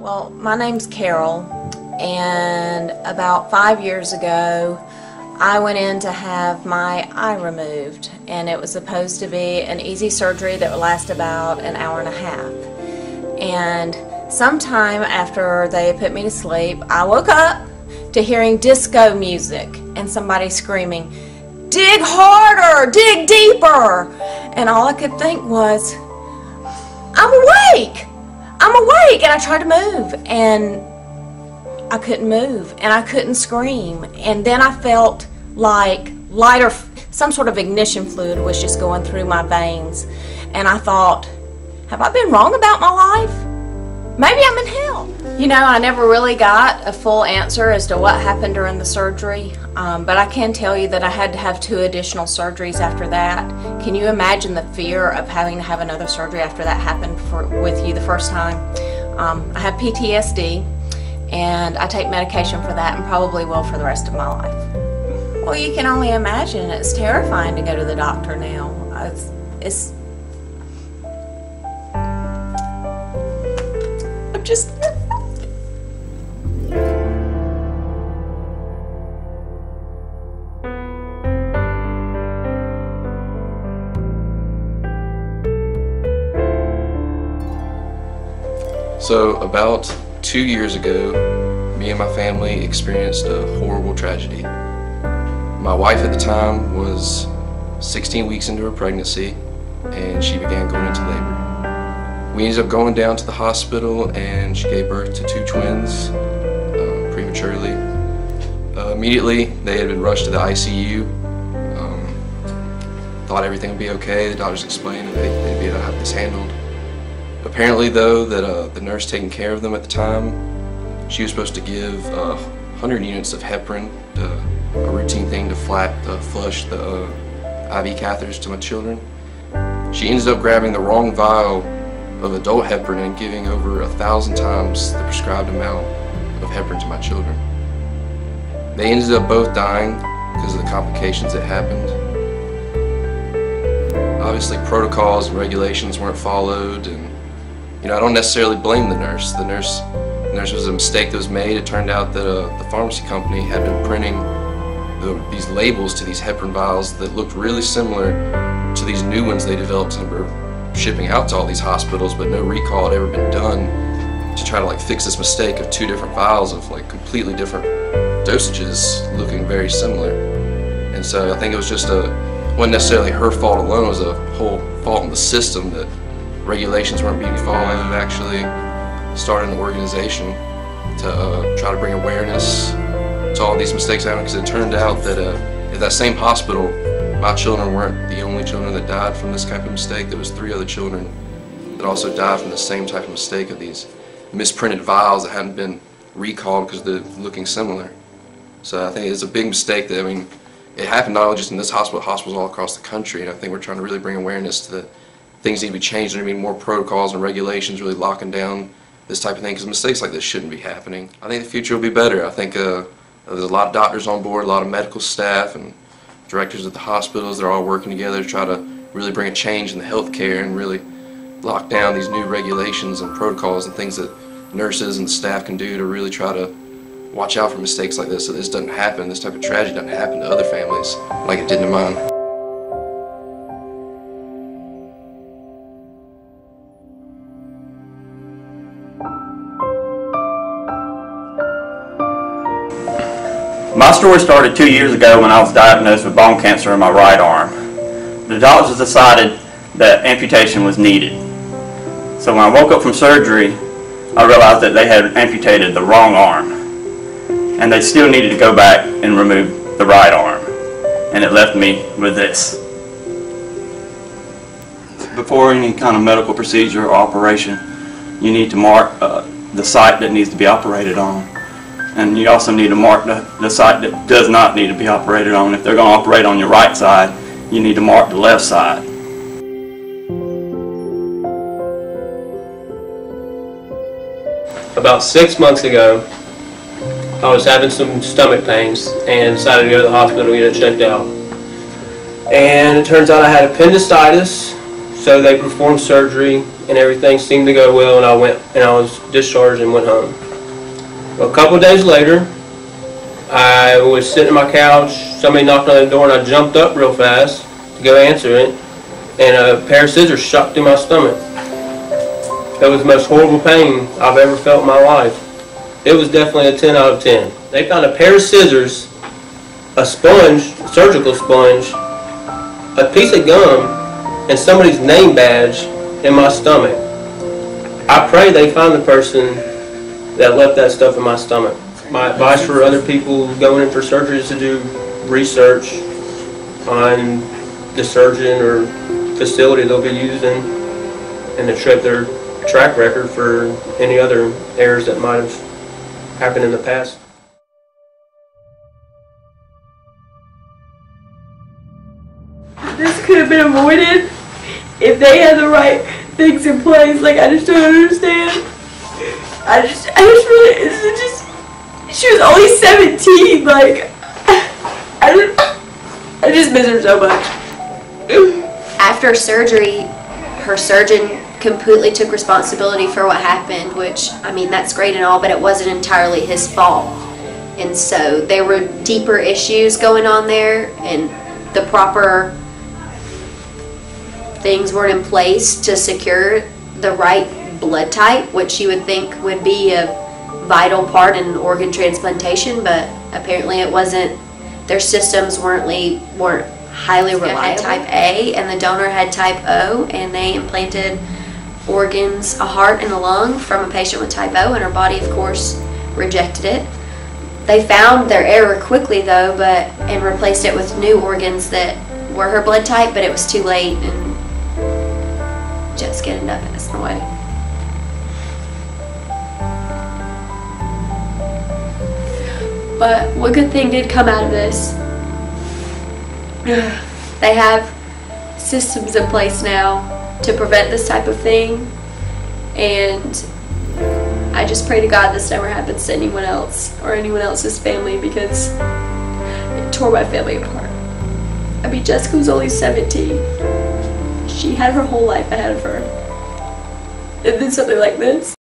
Well, my name's Carol, and about 5 years ago I went in to have my eye removed, and it was supposed to be an easy surgery that would last about an hour and a half. And sometime after they put me to sleep, I woke up to hearing disco music and somebody screaming, "Dig harder, dig deeper!" And all I could think was, I'm awake! I'm awake! And I tried to move, and I couldn't move, and I couldn't scream. And then I felt like lighter, some sort of ignition fluid was just going through my veins. And I thought, have I been wrong about my life? Maybe I'm in hell. You know, I never really got a full answer as to what happened during the surgery, but I can tell you that I had to have 2 additional surgeries after that. Can you imagine the fear of having to have another surgery after that happened with you the first time? I have PTSD, and I take medication for that and probably will for the rest of my life. Well, you can only imagine. It's terrifying to go to the doctor now. I'm just... So about 2 years ago, me and my family experienced a horrible tragedy. My wife at the time was 16 weeks into her pregnancy, and she began going into labor. We ended up going down to the hospital, and she gave birth to 2 twins prematurely. Immediately, they had been rushed to the ICU. Thought everything would be okay. The doctors explained that they'd be able to have this handled. Apparently, though, that the nurse taking care of them at the time, she was supposed to give 100 units of heparin, a routine thing to flush the IV catheters to my children. She ended up grabbing the wrong vial of adult heparin and giving over 1,000 times the prescribed amount of heparin to my children. They ended up both dying because of the complications that happened. Obviously, protocols and regulations weren't followed, and I don't necessarily blame the nurse. The nurse was a mistake that was made. It turned out that the pharmacy company had been printing these labels to these heparin vials that looked really similar to these new ones they developed and were shipping out to all these hospitals, but no recall had ever been done to try to fix this mistake of 2 different vials of completely different dosages looking very similar. And so I think it was just wasn't necessarily her fault alone. It was a whole fault in the system that regulations weren't being followed, and actually started an organization to try to bring awareness to all these mistakes happening, because it turned out that at that same hospital, my children weren't the only children that died from this type of mistake. There was 3 other children that also died from the same type of mistake of these misprinted vials that hadn't been recalled because they're looking similar. So I think it's a big mistake that, it happened not only just in this hospital, hospitals all across the country, and I think we're trying to really bring awareness to that things need to be changed. There need to be more protocols and regulations really locking down this type of thing, because mistakes like this shouldn't be happening. I think the future will be better. I think there's a lot of doctors on board, a lot of medical staff and directors at the hospitals. They're all working together to try to really bring a change in the healthcare and really lock down these new regulations and protocols and things that nurses and staff can do to really try to watch out for mistakes like this, so this doesn't happen, this type of tragedy doesn't happen to other families like it did to mine. My story started 2 years ago when I was diagnosed with bone cancer in my right arm. The doctors decided that amputation was needed. So when I woke up from surgery, I realized that they had amputated the wrong arm, and they still needed to go back and remove the right arm, and it left me with this. Before any kind of medical procedure or operation, you need to mark the site that needs to be operated on. And you also need to mark the site that does not need to be operated on. If they're going to operate on your right side, you need to mark the left side. About 6 months ago, I was having some stomach pains and decided to go to the hospital to get it checked out. And it turns out I had appendicitis, so they performed surgery and everything seemed to go well, and I was discharged and went home. Well, a couple of days later, I was sitting on my couch, somebody knocked on the door, and I jumped up real fast to go answer it, and a pair of scissors shot through my stomach. That was the most horrible pain I've ever felt in my life. It was definitely a 10 out of 10. They found a pair of scissors, a sponge, surgical sponge, a piece of gum, and somebody's name badge in my stomach. I pray they find the person that left that stuff in my stomach. My advice for other people going in for surgery is to do research on the surgeon or facility they'll be using, and to check their track record for any other errors that might have happened in the past. This could have been avoided if they had the right things in place. Like, I just don't understand. I just really, she was only 17. Like, I just miss her so much. After surgery, her surgeon completely took responsibility for what happened, which, I mean, that's great and all, but it wasn't entirely his fault. And so there were deeper issues going on there, and the proper things weren't in place to secure the right blood type, which you would think would be a vital part in organ transplantation, but apparently it wasn't. Their systems weren't highly reliable. Type A, and the donor had type O, and they implanted organs, a heart and a lung, from a patient with type O, and her body, of course, rejected it. They found their error quickly, though, and replaced it with new organs that were her blood type, but it was too late, and Jessica ended up passing away. But one good thing did come out of this. They have systems in place now to prevent this type of thing, and I just pray to God this never happens to anyone else or anyone else's family, because it tore my family apart. I mean, Jessica was only 17. She had her whole life ahead of her, and then something like this.